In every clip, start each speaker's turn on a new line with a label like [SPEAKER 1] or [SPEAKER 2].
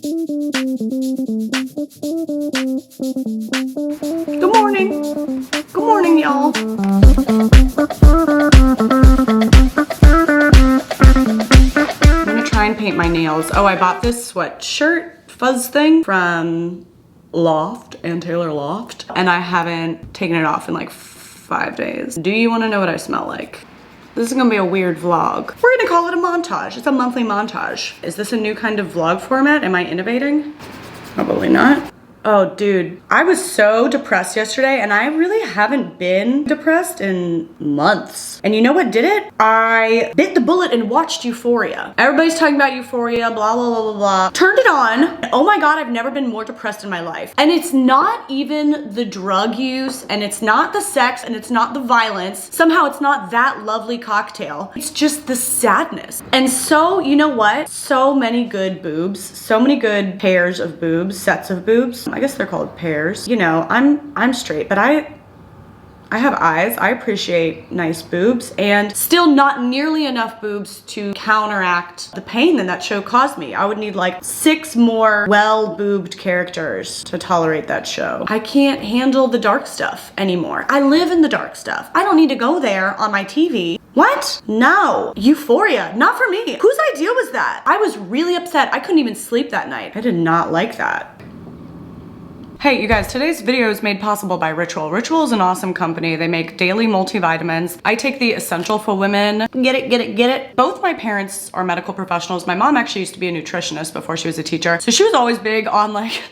[SPEAKER 1] Good morning. Good morning, y'all. I'm gonna try and paint my nails. Oh, I bought this sweatshirt fuzz thing from Loft and Taylor Loft, and I haven't taken it off in like 5 days. Do you want to know what I smell like? This is gonna be a weird vlog. We're gonna call it a montage. It's a monthly montage. Is this a new kind of vlog format? Am I innovating? Probably not. Oh, dude, I was so depressed yesterday, and I really haven't been depressed in months. And you know what did it? I bit the bullet and watched Euphoria. Everybody's talking about Euphoria, blah, blah, blah, blah, blah. Turned it on. Oh my God, I've never been more depressed in my life. And it's not even the drug use, and it's not the sex, and it's not the violence. Somehow it's not that lovely cocktail. It's just the sadness. And so, you know what? So many good boobs, so many good pairs of boobs, sets of boobs. I guess they're called pairs. You know, I'm straight, but I have eyes. I appreciate nice boobs, and still not nearly enough boobs to counteract the pain that show caused me. I would need like 6 more well-boobed characters to tolerate that show. I can't handle the dark stuff anymore. I live in the dark stuff. I don't need to go there on my TV. What? No. Euphoria, not for me. Whose idea was that? I was really upset. I couldn't even sleep that night. I did not like that. Hey, you guys, today's video is made possible by Ritual. Ritual is an awesome company. They make daily multivitamins. I take the Essential for Women. Get it, get it, get it. Both my parents are medical professionals. My mom actually used to be a nutritionist before she was a teacher. So she was always big on like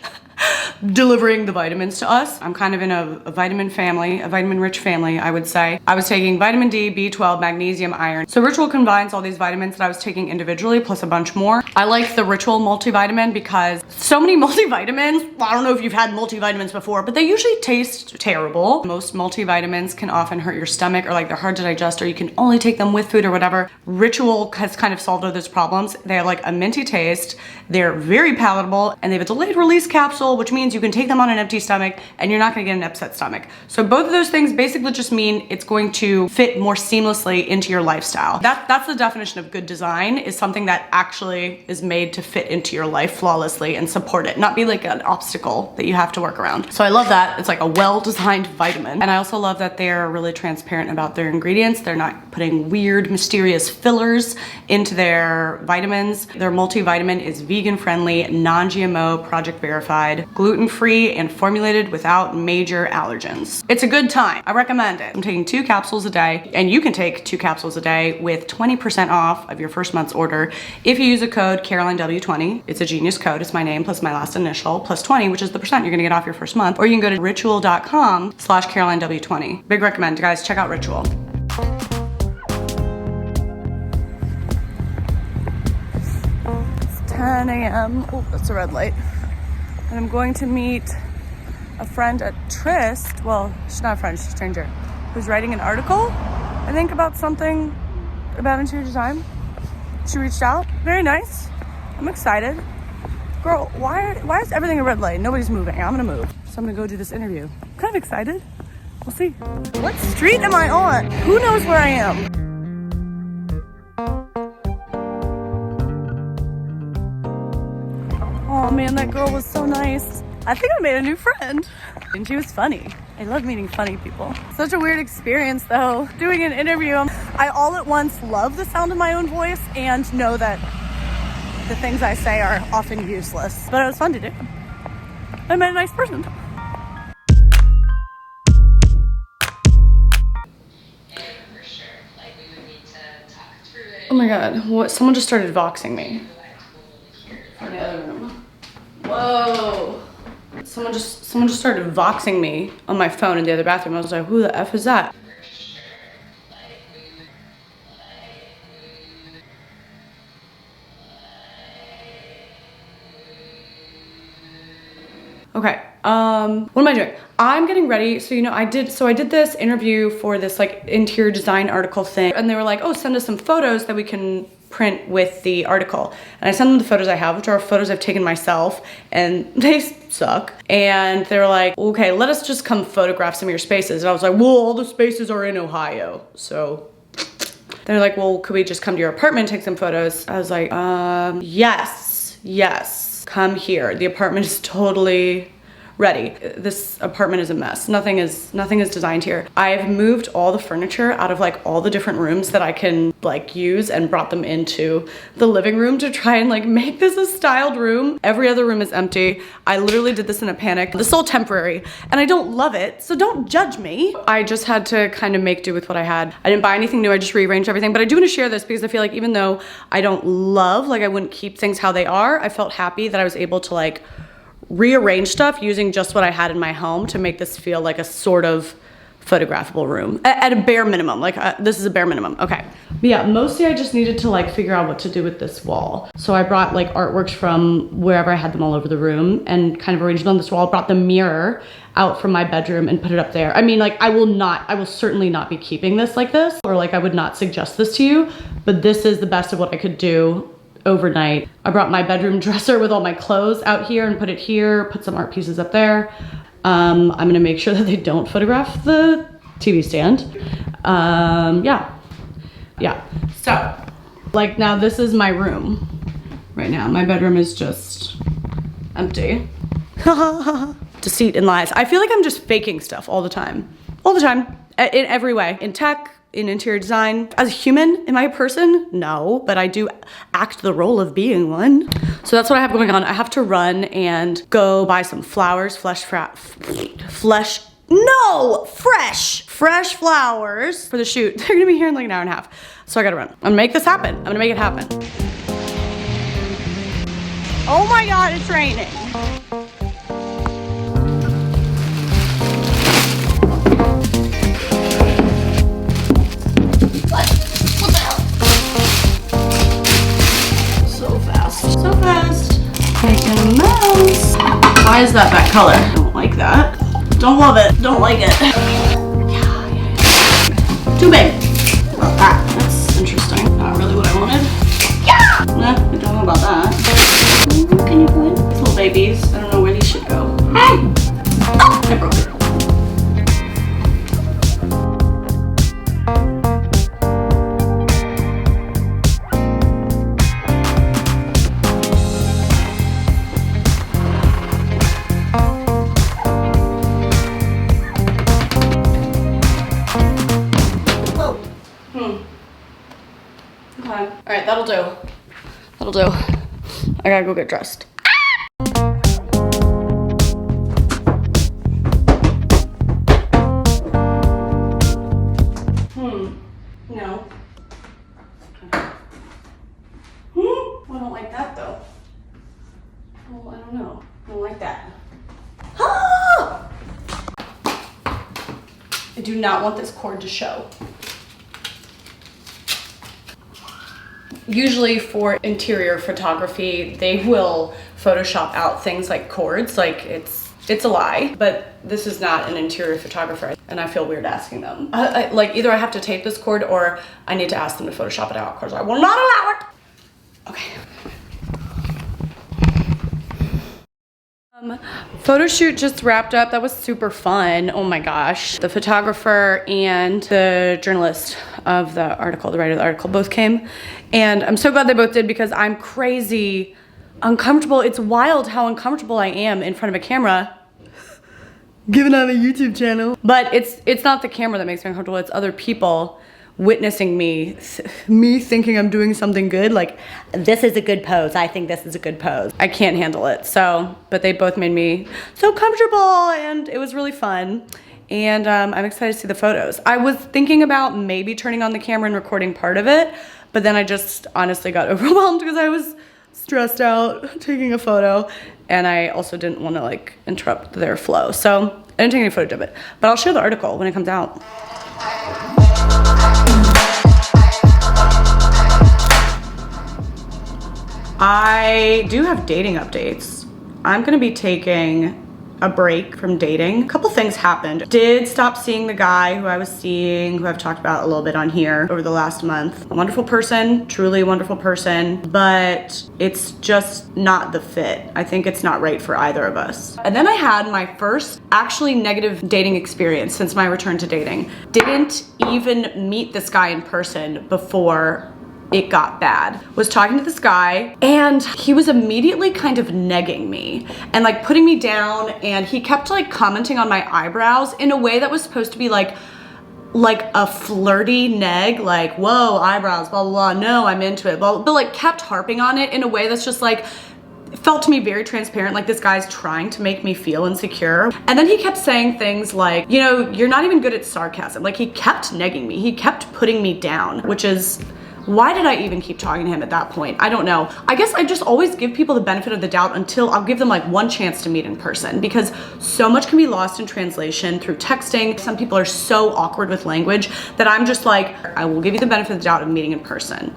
[SPEAKER 1] delivering the vitamins to us. I'm kind of in a vitamin family, a vitamin rich family, I would say. I was taking vitamin D, B12, magnesium, iron. So Ritual combines all these vitamins that I was taking individually plus a bunch more. I like the Ritual multivitamin because so many multivitamins, well, I don't know if you've had multivitamins before, but they usually taste terrible. Most multivitamins can often hurt your stomach, or like they're hard to digest, or you can only take them with food or whatever. Ritual has kind of solved all those problems. They have like a minty taste, they're very palatable, and they have a delayed release capsule, which means you can take them on an empty stomach and you're not gonna get an upset stomach. So both of those things basically just mean it's going to fit more seamlessly into your lifestyle. That's the definition of good design, is something that actually is made to fit into your life flawlessly and support it, not be like an obstacle that you have to work around. So I love that. It's like a well-designed vitamin. And I also love that they're really transparent about their ingredients. They're not putting weird, mysterious fillers into their vitamins. Their multivitamin is vegan-friendly, non-GMO, project verified, gluten-free, and formulated without major allergens. It's a good time. I recommend it. I'm taking 2 capsules a day, and you can take 2 capsules a day with 20% off of your first month's order if you use a code CarolineW20. It's a genius code. It's my name plus my last initial plus 20, which is the percent you're gonna get off your first month. Or you can go to ritual.com/CarolineW20. Big recommend, guys. Check out Ritual. It's 10 a.m. Oh, that's a red light. And I'm going to meet a friend at Tryst. Well, she's not a friend, she's a stranger, who's writing an article, I think, about something about interior design. She reached out. Very nice. I'm excited. Girl, why is everything a red light? Nobody's moving. I'm gonna move. So I'm gonna go do this interview. I'm kind of excited. We'll see. What street am I on? Who knows where I am? Oh man, that girl was so nice. I think I made a new friend. And she was funny. I love meeting funny people. Such a weird experience though, doing an interview. I all at once love the sound of my own voice and know that the things I say are often useless. But it was fun to do. I met a nice person. Oh my God, what? Someone just started voxing me. In the other room. Whoa. Someone just started voxing me on my phone in the other bathroom. I was like, who the F is that? Okay, what am I doing? I'm getting ready. So, you know, I did this interview for this like interior design article thing, and they were like, oh, send us some photos that we can print with the article. And I sent them the photos I have, which are photos I've taken myself, and they suck. And they were like, okay, let us just come photograph some of your spaces. And I was like, well, all the spaces are in Ohio. So they're like, well, could we just come to your apartment and take some photos? I was like, yes. guys come here. The apartment is totally ready. This apartment is a mess. Nothing is designed here. I've moved all the furniture out of like all the different rooms that I can like use and brought them into the living room to try and like make this a styled room. Every other room is empty. I literally did this in a panic. This is all temporary and I don't love it, so don't judge me. I just had to kind of make do with what I had. I didn't buy anything new, I just rearranged everything, but I do want to share this because I feel like even though I don't love, like I wouldn't keep things how they are, I felt happy that I was able to like rearrange stuff using just what I had in my home to make this feel like a sort of photographable room at a bare minimum. Like this is a bare minimum. Okay. But yeah, mostly I just needed to like figure out what to do with this wall. So I brought like artworks from wherever I had them all over the room and kind of arranged it on this wall. Brought the mirror out from my bedroom and put it up there. I mean, like I will certainly not be keeping this like this, or like I would not suggest this to you, but this is the best of what I could do overnight. I brought my bedroom dresser with all my clothes out here and put it here, put some art pieces up there. I'm gonna make sure that they don't photograph the TV stand. Yeah. So, like now this is my room right now. My bedroom is just empty. Deceit and lies. I feel like I'm just faking stuff all the time. All the time, in every way. In tech, in interior design. As a human, am I a person? No, but I do act the role of being one. So that's what I have going on. I have to run and go buy some flowers, fresh flowers for the shoot. They're gonna be here in like an hour and a half. So I gotta run. I'm gonna make this happen. I'm gonna make it happen. Oh my God, it's raining. Making a mess. Why is that color? Don't like that. Don't love it. Don't like it. Yeah. Too big. What about that? That's interesting. Not really what I wanted. Yeah! Nah, I don't know about that. Can you go in? These little babies. I don't know where these should go. Hey! Oh, I broke it. All right, that'll do. That'll do. I gotta go get dressed. No. I don't like that though. Oh, I don't know. I don't like that. Ah! I do not want this cord to show. Usually for interior photography, they will Photoshop out things like cords, like it's a lie, but this is not an interior photographer and I feel weird asking them. Like either I have to tape this cord or I need to ask them to Photoshop it out because I will not allow it. Okay. Photo shoot just wrapped up. That was super fun. Oh my gosh. The photographer and the journalist of the article, the writer of the article, both came. And I'm so glad they both did because I'm crazy uncomfortable. It's wild how uncomfortable I am in front of a camera. Given I have a YouTube channel. But it's not the camera that makes me uncomfortable. It's other people witnessing me thinking I'm doing something good, like this is a good pose, I think this is a good pose. I can't handle it. So, but they both made me so comfortable and it was really fun. And I'm excited to see the photos. I was thinking about maybe turning on the camera and recording part of it, but then I just honestly got overwhelmed because I was stressed out taking a photo and I also didn't want to like interrupt their flow. So I didn't take any footage of it, but I'll share the article when it comes out. I do have dating updates. I'm gonna be taking a break from dating. A couple things happened. Did stop seeing the guy who I was seeing, who I've talked about a little bit on here over the last month. A wonderful person, truly a wonderful person, but it's just not the fit. I think it's not right for either of us. And then I had my first actually negative dating experience since my return to dating. Didn't even meet this guy in person before it got bad. Was talking to this guy and he was immediately kind of negging me and like putting me down, and he kept like commenting on my eyebrows in a way that was supposed to be like a flirty neg, like, whoa, eyebrows, blah, blah, blah, no, I'm into it, blah, but like kept harping on it in a way that's just like, felt to me very transparent, like this guy's trying to make me feel insecure. And then he kept saying things like, you know, you're not even good at sarcasm. Like he kept negging me, he kept putting me down, which is, why did I even keep talking to him at that point? I don't know. I guess I just always give people the benefit of the doubt until I'll give them like one chance to meet in person, because so much can be lost in translation through texting. Some people are so awkward with language that I'm just like, I will give you the benefit of the doubt of meeting in person.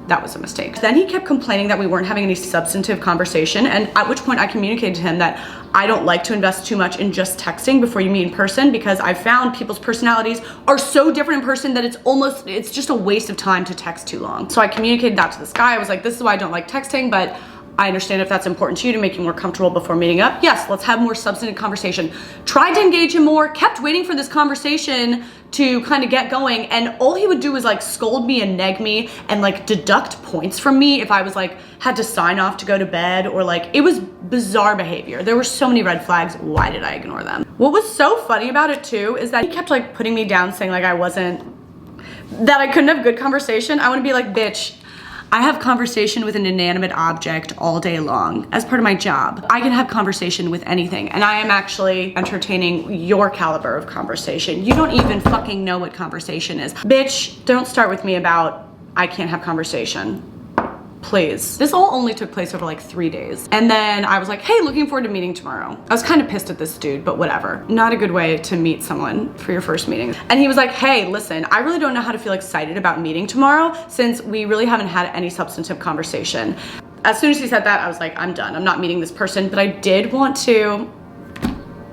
[SPEAKER 1] That was a mistake. Then he kept complaining that we weren't having any substantive conversation, and at which point I communicated to him that I don't like to invest too much in just texting before you meet in person, because I found people's personalities are so different in person that it's just a waste of time to text too long. So I communicated that to this guy. I was like, this is why I don't like texting, but I understand if that's important to you to make you more comfortable before meeting up. Yes, let's have more substantive conversation. Tried to engage him more, kept waiting for this conversation to kind of get going, and all he would do was like scold me and neg me and like deduct points from me if I was like had to sign off to go to bed, or like, it was bizarre behavior. There were so many red flags. Why did I ignore them? What was so funny about it too is that he kept like putting me down, saying like that I couldn't have good conversation. I want to be like, bitch, I have conversation with an inanimate object all day long as part of my job. I can have conversation with anything, and I am actually entertaining your caliber of conversation. You don't even fucking know what conversation is. Bitch, don't start with me about I can't have conversation. Please. This all only took place over like 3 days. And then I was like, hey, looking forward to meeting tomorrow. I was kind of pissed at this dude, but whatever. Not a good way to meet someone for your first meeting. And he was like, hey, listen, I really don't know how to feel excited about meeting tomorrow since we really haven't had any substantive conversation. As soon as he said that, I was like, I'm done. I'm not meeting this person, but I did want to,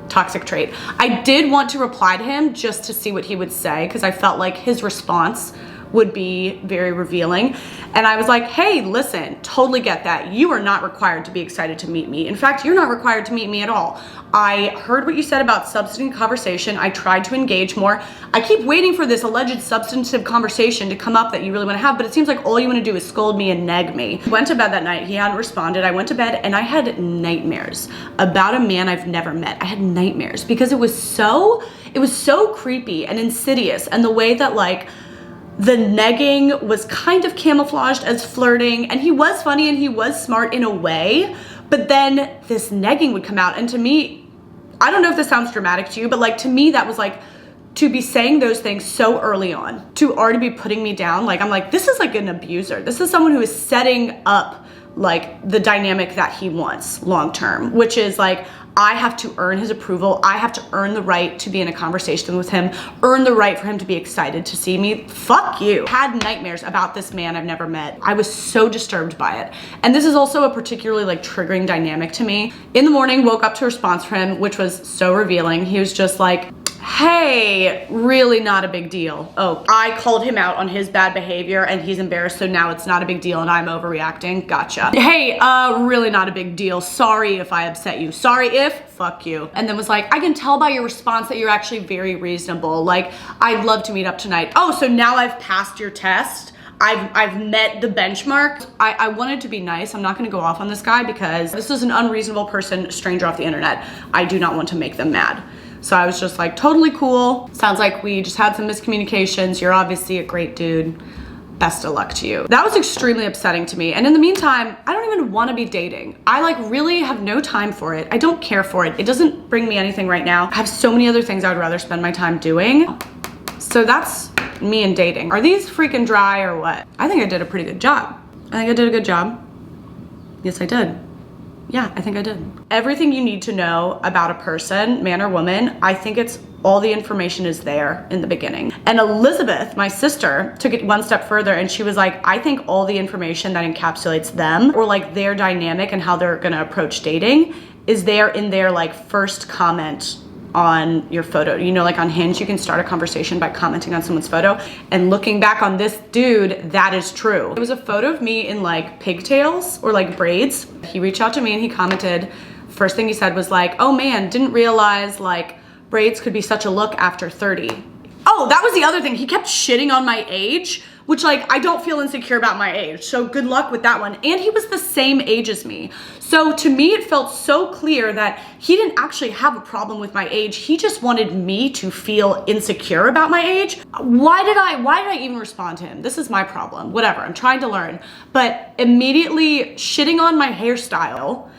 [SPEAKER 1] toxic trait. I did want to reply to him just to see what he would say, because I felt like his response would be very revealing. And I was like, hey, listen, totally get that. You are not required to be excited to meet me. In fact, you're not required to meet me at all. I heard what you said about substantive conversation. I tried to engage more. I keep waiting for this alleged substantive conversation to come up that you really want to have, but it seems like all you want to do is scold me and neg me. Went to bed that night. He hadn't responded. I went to bed and I had nightmares about a man I've never met. I had nightmares because it was so creepy and insidious, and the way that like the negging was kind of camouflaged as flirting, and he was funny and he was smart in a way, but then this negging would come out, and to me, I don't know if this sounds dramatic to you, but like to me that was like, to be saying those things so early on, to already be putting me down, like I'm like, this is like an abuser. This is someone who is setting up like the dynamic that he wants long term, which is like, I have to earn his approval. I have to earn the right to be in a conversation with him, earn the right for him to be excited to see me. Fuck you. Had nightmares about this man I've never met. I was so disturbed by it. And this is also a particularly like triggering dynamic to me. In the morning, woke up to a response from him, which was so revealing. He was just like, hey, really not a big deal. Oh, I called him out on his bad behavior and he's embarrassed, so now it's not a big deal and I'm overreacting. Gotcha. Hey, really not a big deal. Sorry if I upset you. Sorry if, fuck you. And then was like, I can tell by your response that you're actually very reasonable. Like, I'd love to meet up tonight. Oh, so now I've passed your test? I've met the benchmark. I wanted to be nice. I'm not gonna go off on this guy because this is an unreasonable person, stranger off the internet. I do not want to make them mad. So I was just like, totally cool. Sounds like we just had some miscommunications. You're obviously a great dude. Best of luck to you. That was extremely upsetting to me. And in the meantime, I don't even want to be dating. I like really have no time for it. I don't care for it. It doesn't bring me anything right now. I have so many other things I would rather spend my time doing. So that's me and dating. Are these freaking dry or what? I think I did a pretty good job. I think I did a good job. Yes, I did. Yeah, I think I did. Everything you need to know about a person, man or woman, I think it's all the information is there in the beginning. And Elizabeth, my sister, took it one step further and she was like, I think all the information that encapsulates them or like their dynamic and how they're gonna approach dating is there in their like first comment on your photo. You know, like on Hinge, you can start a conversation by commenting on someone's photo, and looking back on this dude, that is true. It was a photo of me in like pigtails or like braids. He reached out to me and he commented, first thing he said was like, oh man, didn't realize like braids could be such a look after 30. Oh, that was the other thing. He kept shitting on my age. which like I don't feel insecure about my age. So good luck with that one. And he was the same age as me. So to me, it felt so clear that he didn't actually have a problem with my age. He just wanted me to feel insecure about my age. Why did I even respond to him? This is my problem. Whatever, I'm trying to learn. But immediately shitting on my hairstyle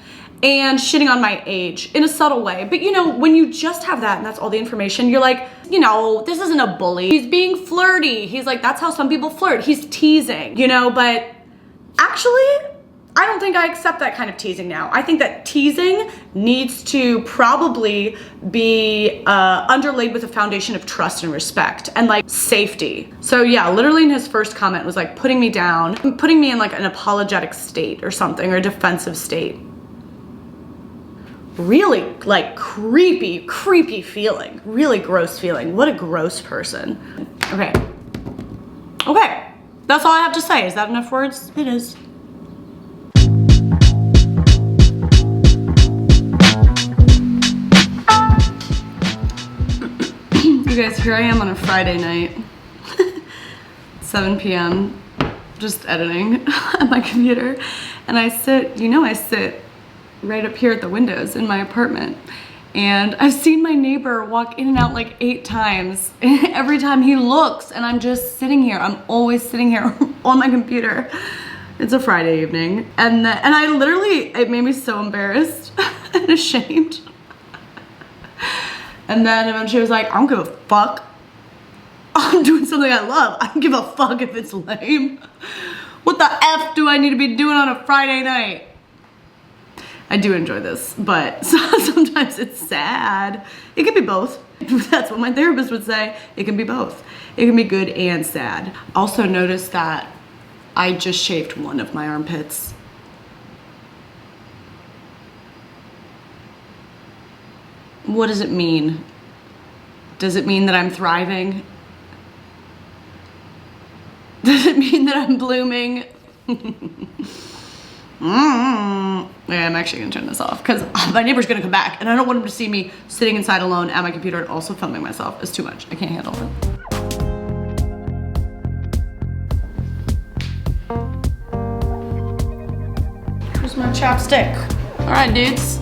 [SPEAKER 1] and shitting on my age in a subtle way. But you know, when you just have that and that's all the information, you're like, you know, this isn't a bully. He's being flirty. He's like, that's how some people flirt. He's teasing, you know, but actually, I don't think I accept that kind of teasing now. I think that teasing needs to probably be underlaid with a foundation of trust and respect and like safety. So yeah, literally in his first comment was like putting me down, putting me in like an apologetic state or something, or a defensive state. Really like creepy feeling, really gross feeling. What a gross person. Okay, that's all I have to say. Is that enough words? It is. You guys, here I am on a Friday night, 7 p.m., just editing at my computer, and I sit right up here at the windows in my apartment, and I've seen my neighbor walk in and out like 8 times every time he looks, and I'm just sitting here. I'm always sitting here on my computer. It's a Friday evening, and I literally, it made me so embarrassed and ashamed. And then eventually I was like, I don't give a fuck. I'm doing something I love. I don't give a fuck if it's lame. What the F do I need to be doing on a Friday night? I do enjoy this, but sometimes it's sad. It can be both. That's what my therapist would say. It can be both. It can be good and sad. Also notice that I just shaved one of my armpits. What does it mean? Does it mean that I'm thriving? Does it mean that I'm blooming? Yeah, I'm actually gonna turn this off because my neighbor's gonna come back and I don't want him to see me sitting inside alone at my computer and also filming myself. It's too much. I can't handle it. Where's my chapstick? All right, dudes.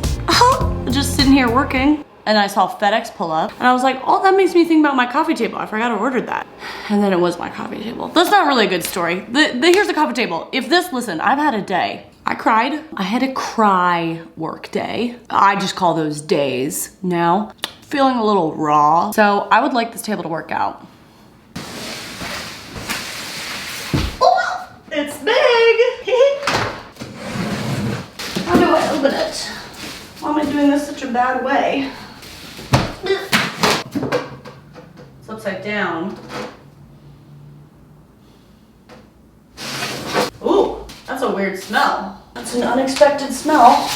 [SPEAKER 1] Just sitting here working. And I saw FedEx pull up and I was like, oh, that makes me think about my coffee table. I forgot to order that. And then it was my coffee table. That's not really a good story. Here's the coffee table. Listen, I've had a day. I cried. I had a cry work day. I just call those days now. Feeling a little raw. So I would like this table to work out. Oh, it's big. How do I open it? Why am I doing this such a bad way? It's upside down. Ooh, that's a weird smell. That's an unexpected smell.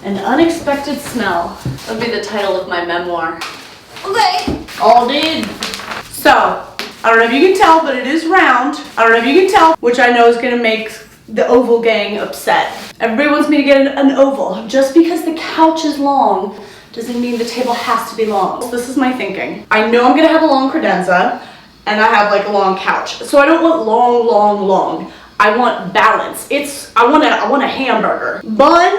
[SPEAKER 1] An unexpected smell. That would be the title of my memoir. Okay. All did. So, I don't know if you can tell, but it is round. I don't know if you can tell, which I know is gonna make the oval gang upset. Everybody wants me to get an oval. Just because the couch is long doesn't mean the table has to be long. So this is my thinking. I know I'm gonna have a long credenza and I have like a long couch. So I don't want long. I want balance. I want a hamburger. Bun,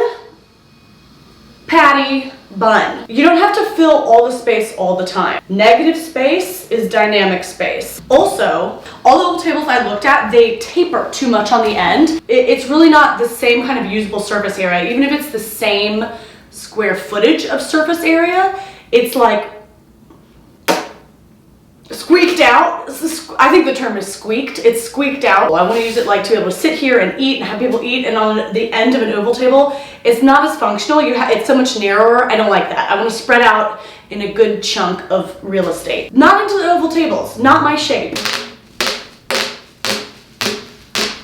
[SPEAKER 1] patty, bun. You don't have to fill all the space all the time. Negative space is dynamic space. Also, all the old tables I looked at, they taper too much on the end. It's really not the same kind of usable surface area. Even if it's the same square footage of surface area, it's like squeaked out. I think the term is squeaked. It's squeaked out. I want to use it like to be able to sit here and eat and have people eat, and on the end of an oval table, it's not as functional. It's so much narrower. I don't like that. I want to spread out in a good chunk of real estate. Not into the oval tables. Not my shape.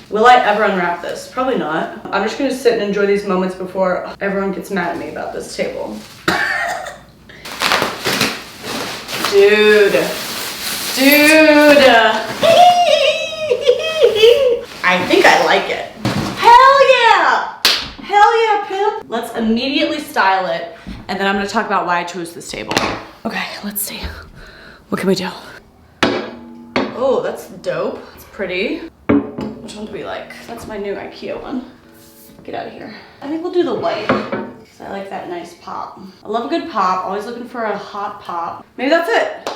[SPEAKER 1] Will I ever unwrap this? Probably not. I'm just gonna sit and enjoy these moments before everyone gets mad at me about this table. Dude. I think I like it. Hell yeah, pimp. Let's immediately style it, and then I'm gonna talk about why I chose this table. Okay, let's see. What can we do? Oh, that's dope. It's pretty. Which one do we like? That's my new IKEA one. Get out of here. I think we'll do the white. Cause I like that nice pop. I love a good pop. Always looking for a hot pop. Maybe that's it.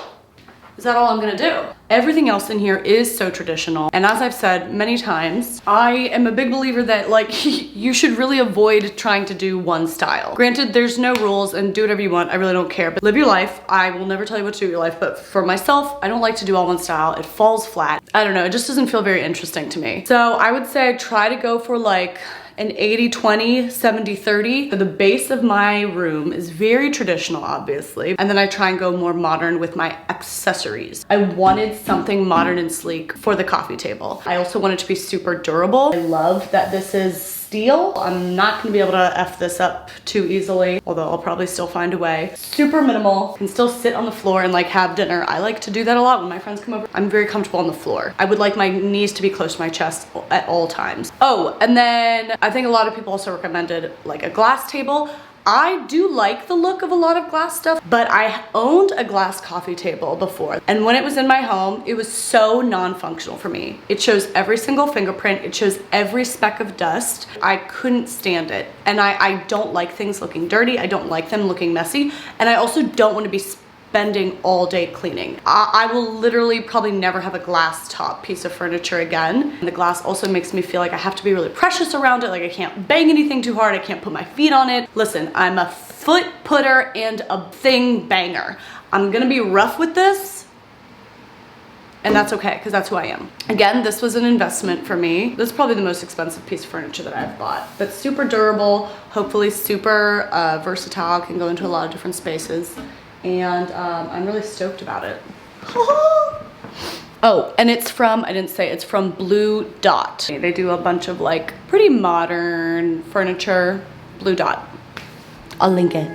[SPEAKER 1] Is that all I'm gonna do? Everything else in here is so traditional. And as I've said many times, I am a big believer that like you should really avoid trying to do one style. Granted, there's no rules and do whatever you want. I really don't care, but live your life. I will never tell you what to do with your life, but for myself, I don't like to do all one style. It falls flat. I don't know, it just doesn't feel very interesting to me. So I would say try to go for like an 80-20, 70-30. The base of my room is very traditional, obviously. And then I try and go more modern with my accessories. I wanted something modern and sleek for the coffee table. I also want it to be super durable. I love that this is steel. I'm not gonna be able to F this up too easily, although I'll probably still find a way. Super minimal, can still sit on the floor and like have dinner. I like to do that a lot when my friends come over. I'm very comfortable on the floor. I would like my knees to be close to my chest at all times. Oh, and then I think a lot of people also recommended like a glass table. I do like the look of a lot of glass stuff, but I owned a glass coffee table before. And when it was in my home, it was so non-functional for me. It shows every single fingerprint. It shows every speck of dust. I couldn't stand it. And I don't like things looking dirty. I don't like them looking messy. And I also don't want to be spending all day cleaning. I will literally probably never have a glass top piece of furniture again. And the glass also makes me feel like I have to be really precious around it. Like I can't bang anything too hard. I can't put my feet on it. Listen, I'm a foot putter and a thing banger. I'm gonna be rough with this. And that's okay, because that's who I am. Again, this was an investment for me. This is probably the most expensive piece of furniture that I've bought. But super durable, hopefully super versatile, can go into a lot of different spaces. And I'm really stoked about it. Oh, and it's from, I didn't say, it's from Blue Dot. They do a bunch of like pretty modern furniture. Blue Dot. I'll link it.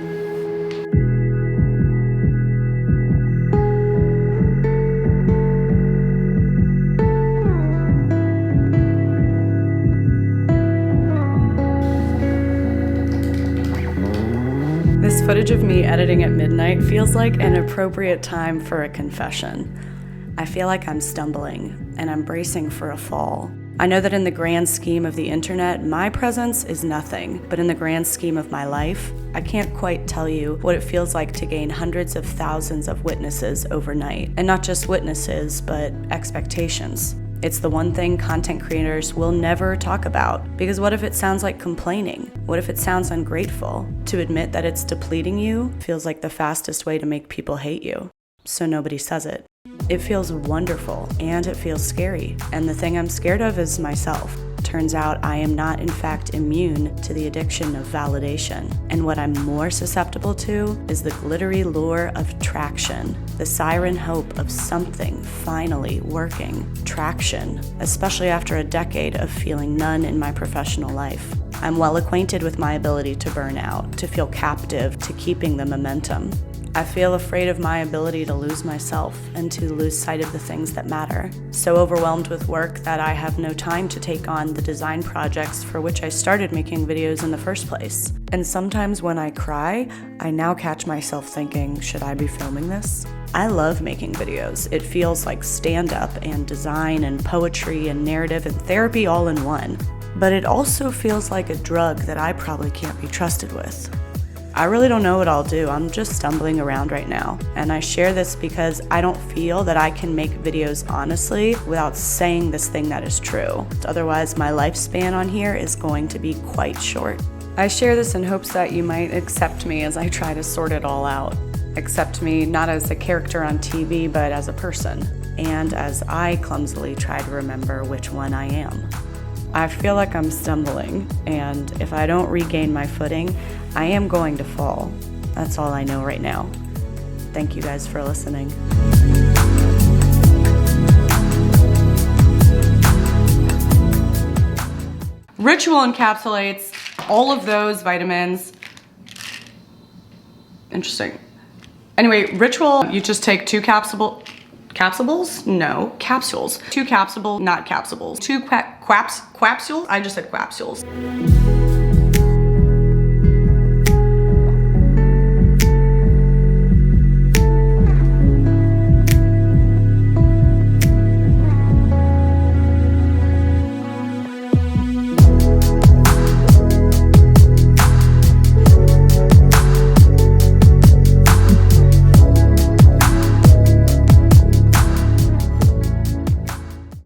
[SPEAKER 1] This footage of me editing at midnight feels like an appropriate time for a confession. I feel like I'm stumbling, and I'm bracing for a fall. I know that in the grand scheme of the internet, my presence is nothing, but in the grand scheme of my life, I can't quite tell you what it feels like to gain hundreds of thousands of witnesses overnight. And not just witnesses, but expectations. It's the one thing content creators will never talk about, because what if it sounds like complaining? What if it sounds ungrateful? To admit that it's depleting you feels like the fastest way to make people hate you, so nobody says it. It feels wonderful and it feels scary, and the thing I'm scared of is myself. Turns out I am not in fact immune to the addiction of validation, and what I'm more susceptible to is the glittery lure of traction, the siren hope of something finally working. Traction, especially after a decade of feeling none in my professional life. I'm well acquainted with my ability to burn out, to feel captive to keeping the momentum. I feel afraid of my ability to lose myself and to lose sight of the things that matter. So overwhelmed with work that I have no time to take on the design projects for which I started making videos in the first place. And sometimes when I cry, I now catch myself thinking, should I be filming this? I love making videos. It feels like stand-up and design and poetry and narrative and therapy all in one. But it also feels like a drug that I probably can't be trusted with. I really don't know what I'll do. I'm just stumbling around right now. And I share this because I don't feel that I can make videos honestly without saying this thing that is true. Otherwise, my lifespan on here is going to be quite short. I share this in hopes that you might accept me as I try to sort it all out. Accept me not as a character on TV, but as a person. And as I clumsily try to remember which one I am. I feel like I'm stumbling, and if I don't regain my footing, I am going to fall. That's all I know right now. Thank you guys for listening. Ritual encapsulates all of those vitamins. Interesting. Anyway, Ritual, you just take 2 capsules? No, capsules. 2 capsules, not capsules. 2 capsules? I just said capsules.